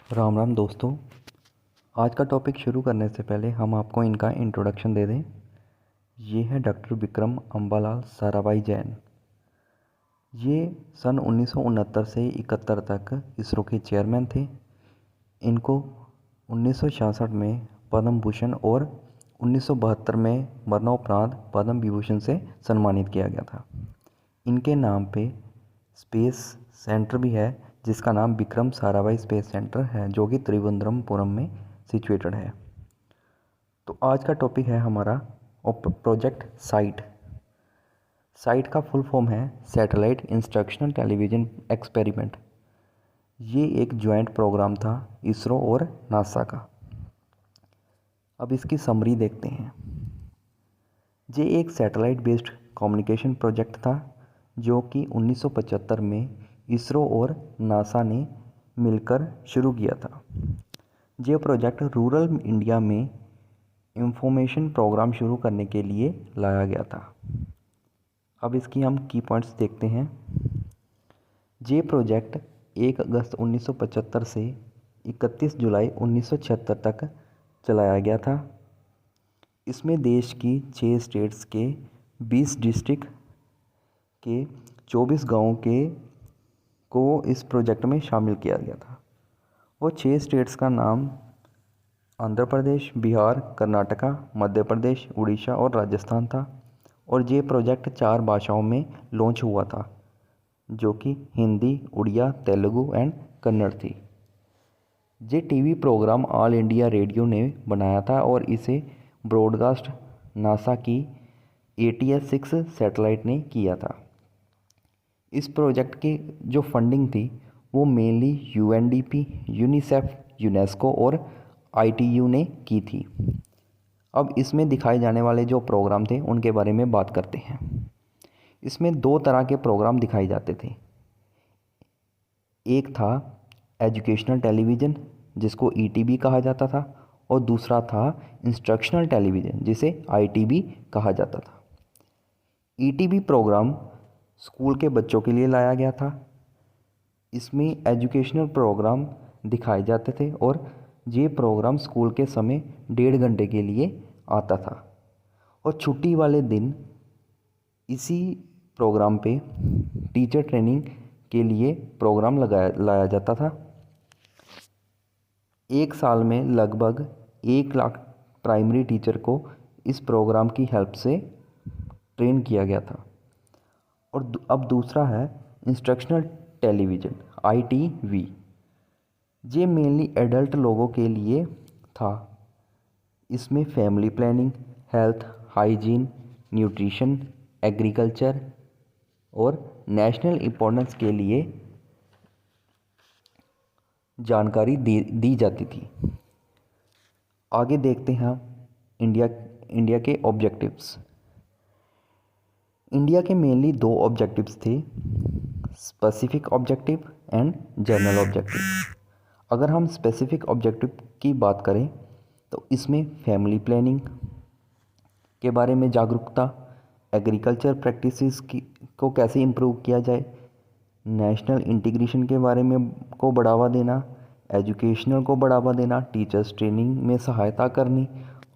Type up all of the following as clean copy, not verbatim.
राम राम दोस्तों। आज का टॉपिक शुरू करने से पहले हम आपको इनका इंट्रोडक्शन दे दें। ये है डॉक्टर विक्रम अम्बालाल साराभाई जैन। ये सन 1969 से 71 तक इसरो के चेयरमैन थे। इनको 1966 में पद्म भूषण और 1972 में मरणोपरांत पद्म विभूषण से सम्मानित किया गया था। इनके नाम पे स्पेस सेंटर भी है, जिसका नाम विक्रम साराभाई स्पेस सेंटर है, जो कि त्रिवेंद्रमपुरम में सिचुएटेड है। तो आज का टॉपिक है हमारा प्रोजेक्ट साइट। साइट का फुल फॉर्म है सैटेलाइट इंस्ट्रक्शनल टेलीविज़न एक्सपेरिमेंट। ये एक जॉइंट प्रोग्राम था इसरो और नासा का। अब इसकी समरी देखते हैं। ये एक सैटेलाइट बेस्ड कम्युनिकेशन प्रोजेक्ट था, जो कि 1975 में इसरो और नासा ने मिलकर शुरू किया था। ये प्रोजेक्ट रूरल इंडिया में इंफॉर्मेशन प्रोग्राम शुरू करने के लिए लाया गया था। अब इसकी हम की पॉइंट्स देखते हैं। ये प्रोजेक्ट 1 अगस्त 1975 से 31 जुलाई 1976 तक चलाया गया था। इसमें देश की 6 स्टेट्स के 20 डिस्ट्रिक्ट के 24 गाँव को इस प्रोजेक्ट में शामिल किया गया था। वो 6 स्टेट्स का नाम आंध्र प्रदेश, बिहार, कर्नाटका, मध्य प्रदेश, उड़ीसा और राजस्थान था। और ये प्रोजेक्ट 4 भाषाओं में लॉन्च हुआ था, जो कि हिंदी, उड़िया, तेलुगु एंड कन्नड़ थी। ये TV program all India radio ने बनाया था और इसे ब्रॉडकास्ट नासा की ATS-6 सैटेलाइट ने किया था। इस प्रोजेक्ट की जो फंडिंग थी वो मेनली UNDP, यूनिसेफ, यूनेस्को और ITU ने की थी। अब इसमें दिखाए जाने वाले जो प्रोग्राम थे उनके बारे में बात करते हैं। इसमें 2 तरह के प्रोग्राम दिखाए जाते थे। एक था एजुकेशनल टेलीविज़न, जिसको ETV कहा जाता था, और दूसरा था इंस्ट्रक्शनल टेलीविज़न, जिसे ITV कहा जाता था। ETV प्रोग्राम स्कूल के बच्चों के लिए लाया गया था। इसमें एजुकेशनल प्रोग्राम दिखाए जाते थे और ये प्रोग्राम स्कूल के समय 1.5 घंटे के लिए आता था। और छुट्टी वाले दिन इसी प्रोग्राम पे टीचर ट्रेनिंग के लिए प्रोग्राम लाया जाता था। 1 साल में लगभग 1 लाख प्राइमरी टीचर को इस प्रोग्राम की हेल्प से ट्रेन किया गया था। और अब दूसरा है इंस्ट्रक्शनल टेलीविज़न, ITV। ये मेनली एडल्ट लोगों के लिए था। इसमें family planning, health, hygiene, nutrition, agriculture और नेशनल इम्पोर्टेंस के लिए जानकारी दी जाती थी। आगे देखते हैं इंडिया के ऑब्जेक्टिव्स। इंडिया के मेनली 2 ऑब्जेक्टिव्स थे, specific objective and general objective. अगर हम स्पेसिफिक ऑब्जेक्टिव की बात करें तो इसमें फैमिली प्लानिंग के बारे में जागरूकता, एग्रीकल्चर प्रैक्टिसेस को कैसे इम्प्रूव किया जाए, नेशनल इंटीग्रेशन के बारे में को बढ़ावा देना, एजुकेशनल को बढ़ावा देना, टीचर्स ट्रेनिंग में सहायता करनी,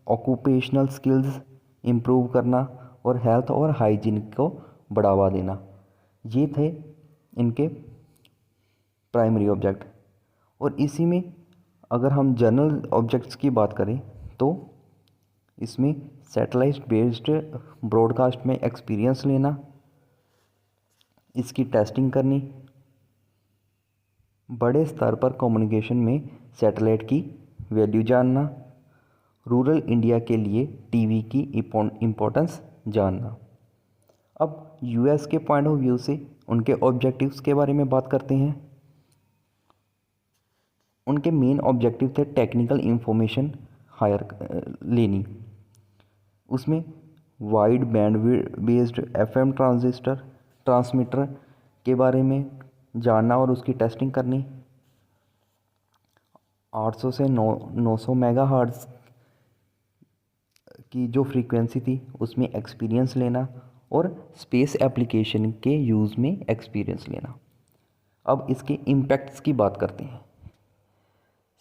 ऑक्यूपेशनल स्किल्स इम्प्रूव करना और हेल्थ और हाइजीन को बढ़ावा देना। ये थे इनके प्राइमरी ऑब्जेक्ट। और इसी में अगर हम जनरल ऑब्जेक्ट्स की बात करें तो इसमें सैटेलाइट बेस्ड ब्रॉडकास्ट में एक्सपीरियंस लेना, इसकी टेस्टिंग करनी, बड़े स्तर पर कम्युनिकेशन में सैटेलाइट की वैल्यू जानना, रूरल इंडिया के लिए टीवी की इम्पोर्टेंस जानना। अब US के पॉइंट ऑफ व्यू से उनके ऑब्जेक्टिव्स के बारे में बात करते हैं। उनके मेन ऑब्जेक्टिव थे टेक्निकल इंफॉर्मेशन लेनी। उसमें wide band based FM transmitter के बारे में जानना और उसकी टेस्टिंग करनी, 800 से 900 मेगाहर्ट्ज़ की जो फ्रीक्वेंसी थी उसमें एक्सपीरियंस लेना और स्पेस एप्लीकेशन के यूज़ में एक्सपीरियंस लेना। अब इसके इम्पैक्ट्स की बात करते हैं।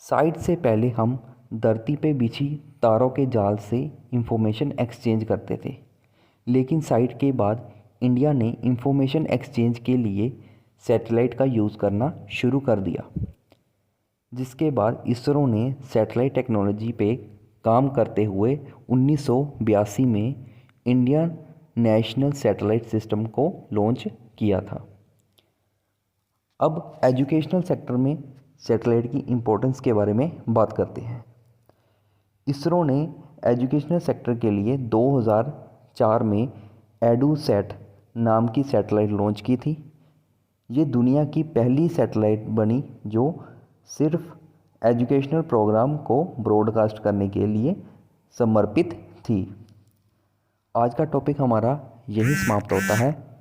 साइट से पहले हम धरती पे बिछी तारों के जाल से इंफॉर्मेशन एक्सचेंज करते थे, लेकिन साइट के बाद इंडिया ने इंफॉर्मेशन एक्सचेंज के लिए सैटेलाइट का यूज़ करना शुरू कर दिया। जिसके बाद इसरो ने सैटेलाइट टेक्नोलॉजी पे काम करते हुए 1982 में इंडियन नेशनल सैटेलाइट सिस्टम को लॉन्च किया था। अब एजुकेशनल सेक्टर में सैटेलाइट की इम्पोर्टेंस के बारे में बात करते हैं। इसरो ने एजुकेशनल सेक्टर के लिए 2004 में एडुसैट नाम की सैटेलाइट लॉन्च की थी। ये दुनिया की पहली सैटेलाइट बनी जो सिर्फ एजुकेशनल प्रोग्राम को ब्रॉडकास्ट करने के लिए समर्पित थी। आज का टॉपिक हमारा यही समाप्त होता है।